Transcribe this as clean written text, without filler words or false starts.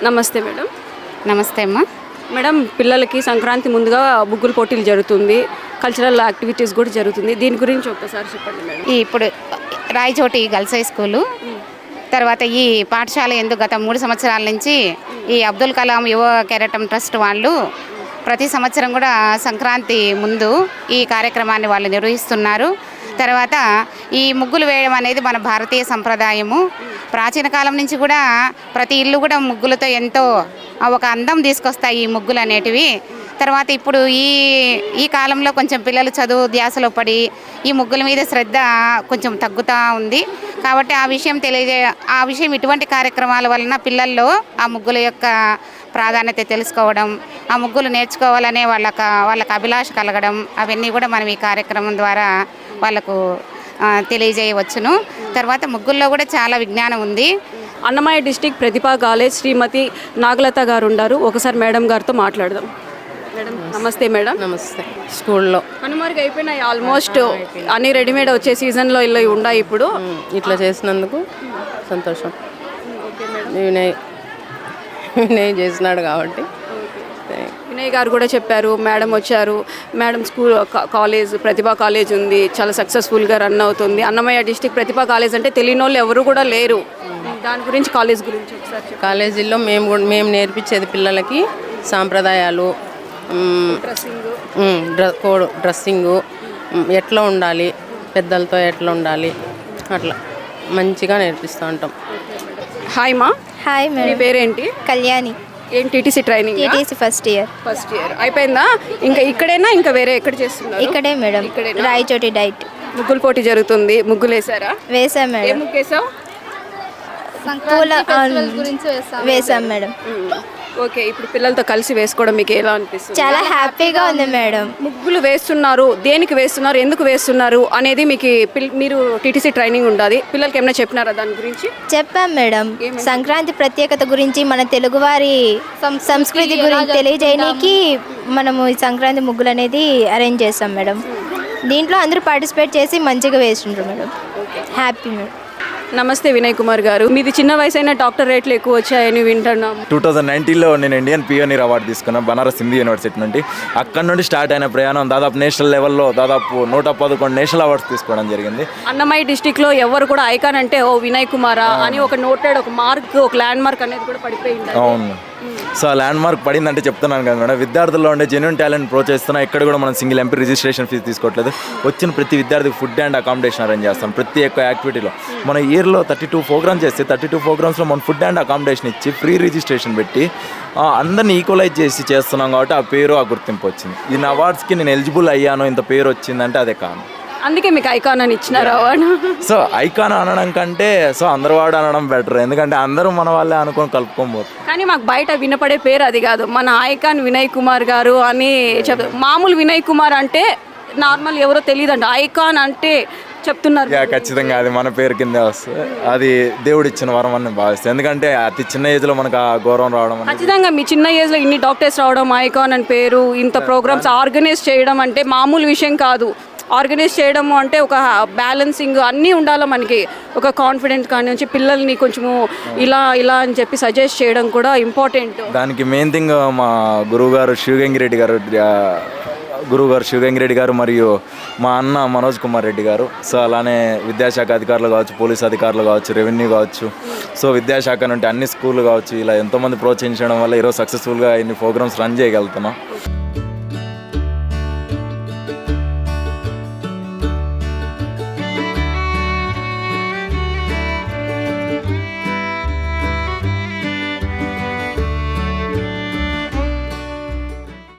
నమస్తే మేడం. నమస్తే అమ్మా. మేడం, పిల్లలకి సంక్రాంతి ముందుగా ముగ్గులు పోటీలు జరుగుతుంది, కల్చరల్ యాక్టివిటీస్ కూడా జరుగుతుంది. దీని గురించి ఒక్కసారి చెప్పండి మేడం. ఇప్పుడు రాయచోటి గర్ల్స్ హై స్కూలు తర్వాత ఈ పాఠశాల ఎందుకు గత 3 సంవత్సరాల నుంచి ఈ అబ్దుల్ కలాం యువ కెరటం ట్రస్ట్ వాళ్ళు ప్రతి సంవత్సరం కూడా సంక్రాంతి ముందు ఈ కార్యక్రమాన్ని వాళ్ళు నిర్వహిస్తున్నారు. తర్వాత ఈ ముగ్గులు వేయడం అనేది మన భారతీయ సంప్రదాయము. ప్రాచీన కాలం నుంచి కూడా ప్రతి ఇల్లు కూడా ముగ్గులతో ఎంతో ఒక అందం తీసుకొస్తాయి ఈ ముగ్గులు అనేటివి. తర్వాత ఇప్పుడు ఈ కాలంలో కొంచెం పిల్లలు చదువు ధ్యాసలో పడి ఈ ముగ్గుల మీద శ్రద్ధ కొంచెం తగ్గుతూ ఉంది. కాబట్టి ఆ విషయం ఇటువంటి కార్యక్రమాల వలన పిల్లల్లో ఆ ముగ్గుల యొక్క ప్రాధాన్యత తెలుసుకోవడం, ఆ ముగ్గులు నేర్చుకోవాలనే వాళ్ళకు అభిలాష కలగడం, అవన్నీ కూడా మనం ఈ కార్యక్రమం ద్వారా వాళ్ళకు తెలియజేయవచ్చును. తర్వాత ముగ్గుల్లో కూడా చాలా విజ్ఞానం ఉంది. అన్నమయ్య డిస్టిక్ ప్రతిభా కాలేజ్ శ్రీమతి నాగలత గారు ఉన్నారు. ఒకసారి మేడం గారితో మాట్లాడదాం. మేడం నమస్తే. మేడం నమస్తే. స్కూల్లో కనుమరుగు అయిపోయినాయి ఆల్మోస్ట్ అన్ని రెడీమేడ్ వచ్చే సీజన్లో ఇలా ఉన్నాయి. ఇప్పుడు ఇట్లా చేసినందుకు సంతోషం. వినయ్ చేసినాడు కాబట్టి. వినయ్ గారు కూడా చెప్పారు, మేడం వచ్చారు. మేడం స్కూల్ కాలేజ్ ప్రతిభా కాలేజ్ ఉంది, చాలా సక్సెస్ఫుల్గా రన్ అవుతుంది. అన్నమయ్య డిస్టిక్ ప్రతిభా కాలేజ్ అంటే తెలియని వాళ్ళు ఎవరు కూడా లేరు. దాని గురించి కాలేజ్ గురించి ఒకసారి. కాలేజీలో మేము నేర్పించేది పిల్లలకి సాంప్రదాయాలు, డ్రెస్సింగు, ఎట్లా ఉండాలి, పెద్దలతో ఎట్లా ఉండాలి, అట్లా మంచిగా నేర్పిస్తూ ఉంటాం. హాయ్ మా. హాయ్ మీ మేడం. పేరేంటి? కళ్యాణి. ఏం TTC training? TTC first year అయిపోయిందా? ఇంకా ఇక్కడేనా ఇంకా వేరే ఎక్కడ చేస్తున్నారు? ఇక్కడే మేడం. రాయచోటి డైట్. ముగ్గులు పోటీ జరుగుతుంది. ముగ్గులు వేసారా? వేసాం ఏ మేడం. ముగ్గు వేసావు? వేసాం మేడం. ఓకే, ఇప్పుడు పిల్లలతో కలిసి వేసుకోవడం మీకు ఎలా అనిపిస్తుంది? చాలా హ్యాపీగా ఉంది మేడం. ముగ్గులు వేస్తున్నారు, దేనికి వేస్తున్నారు, ఎందుకు వేస్తున్నారు అనేది మీకు మీరు టీటీసీ ట్రైనింగ్ ఉండాలి. పిల్లలకి ఏమైనా చెప్పినారా దాని గురించి? చెప్పాం మేడం. సంక్రాంతి ప్రత్యేకత గురించి, మన తెలుగువారి సంస్కృతి గురించి తెలియజేయడానికి మనము ఈ సంక్రాంతి ముగ్గులు అనేది అరేంజ్ చేస్తాం మేడం. దీంట్లో అందరూ పార్టిసిపేట్ చేసి మంచిగా వేస్తుంటారు మేడం. Happy madam. నమస్తే వినయ్ కుమార్ గారు. మీది చిన్న వయసు అయినా డాక్టర్ రేట్లు ఎక్కువ వచ్చాయని వింటున్నాం. 2019లో నేను ఇండియన్ పియోనీర్ అవార్డు తీసుకున్నాను బనారస్ హిందూ యూనివర్సిటీ నుండి. అక్కడ నుండి స్టార్ట్ అయిన ప్రయాణం దాదాపు నేషనల్ లెవెల్లో దాదాపు 111 నేషనల్ అవార్డ్స్ తీసుకోవడం జరిగింది. అన్నమయ్య డిస్టిక్లో ఎవరు కూడా ఐకాన్ అంటే ఓ వినయ్ కుమారా అని ఒక నోటెడ్ ఒక మార్క్, ఒక ల్యాండ్ మార్క్ అనేది కూడా పడిపోయింది. అవును. సో ఆ ల్యాండ్ మార్క్ పడిందంటే చెప్తున్నాను కదా మేడం, విద్యార్థుల్లో ఉండే జెన్యూన్ టాలెంట్ ప్రోత్సహిస్తున్నాం. ఎక్కడ కూడా మనం సింగిల్ ఎంపీ రిజిస్ట్రేషన్ ఫీజు తీసుకోవట్లేదు. వచ్చిన ప్రతి విద్యార్థికి ఫుడ్ అండ్ అకామిడేషన్ అరేంజ్ చేస్తాం. ప్రతి ఒక్క యాక్టివిటీలో మన ఇయర్లో 32 ప్రోగ్రామ్స్ చేస్తే 32 ప్రోగ్రామ్స్లో మనం ఫుడ్ అండ్ అకామిడేషన్ ఇచ్చి ఫ్రీ రిజిస్ట్రేషన్ పెట్టి అందరినీ ఈక్వలైజ్ చేసి చేస్తున్నాం. కాబట్టి ఆ పేరు, ఆ గుర్తింపు వచ్చింది. ఈ అవార్డ్స్కి నేను ఎలిజిబుల్ అయ్యాను, ఇంత పేరు వచ్చిందంటే అదే కారణం. అందుకే మీకు ఐకాన్ అని ఇచ్చినారు అవార్డు. సో ఐకాన్ అనడం కంటే అందరు వాడు అనడం బెటర్, ఎందుకంటే అందరూ మన వాళ్ళే అనుకొని కలుపుకోబోతుంది. కానీ మాకు బయట వినపడే పేరు అది కాదు. మన ఐకాన్ వినయ్ కుమార్ గారు అని మామూలు వినయ్ కుమార్ అంటే నార్మల్ ఎవరో తెలియదండి. ఐకాన్ అంటే చెప్తున్నారు. ఖచ్చితంగా అది మన పేరు కిందే వస్తుంది. అది దేవుడు ఇచ్చిన వరం అని భావిస్తాను. ఎందుకంటే అతి చిన్న ఏజ్లో మనకు ఆ గౌరవం రావడం. ఖచ్చితంగా మీ చిన్న ఏజ్లో ఇన్ని డాక్టర్స్ రావడం, ఐకాన్ అని పేరు, ఇంత ప్రోగ్రామ్స్ ఆర్గనైజ్ చేయడం అంటే మామూలు విషయం కాదు. ఆర్గనైజ్ చేయడము అంటే ఒక బ్యాలెన్సింగ్ అన్నీ ఉండాలి మనకి. ఒక కాన్ఫిడెంట్ కానీ నుంచి పిల్లల్ని కొంచెము ఇలా అని చెప్పి సజెస్ట్ చేయడం కూడా ఇంపార్టెంట్. దానికి మెయిన్ థింగ్ మా గురువుగారు శివగంగిరెడ్డి గారు మరియు మా అన్న మనోజ్ కుమార్ రెడ్డి గారు. సో అలానే విద్యాశాఖ అధికారులు కావచ్చు, పోలీస్ అధికారులు కావచ్చు, రెవెన్యూ కావచ్చు, సో విద్యాశాఖ నుండి అన్ని స్కూళ్ళు కావచ్చు, ఇలా ఎంతోమంది ప్రోత్సహించడం వల్ల ఈరోజు సక్సెస్ఫుల్గా ఇన్ని ప్రోగ్రామ్స్ రన్ చేయగలుగుతున్నాం.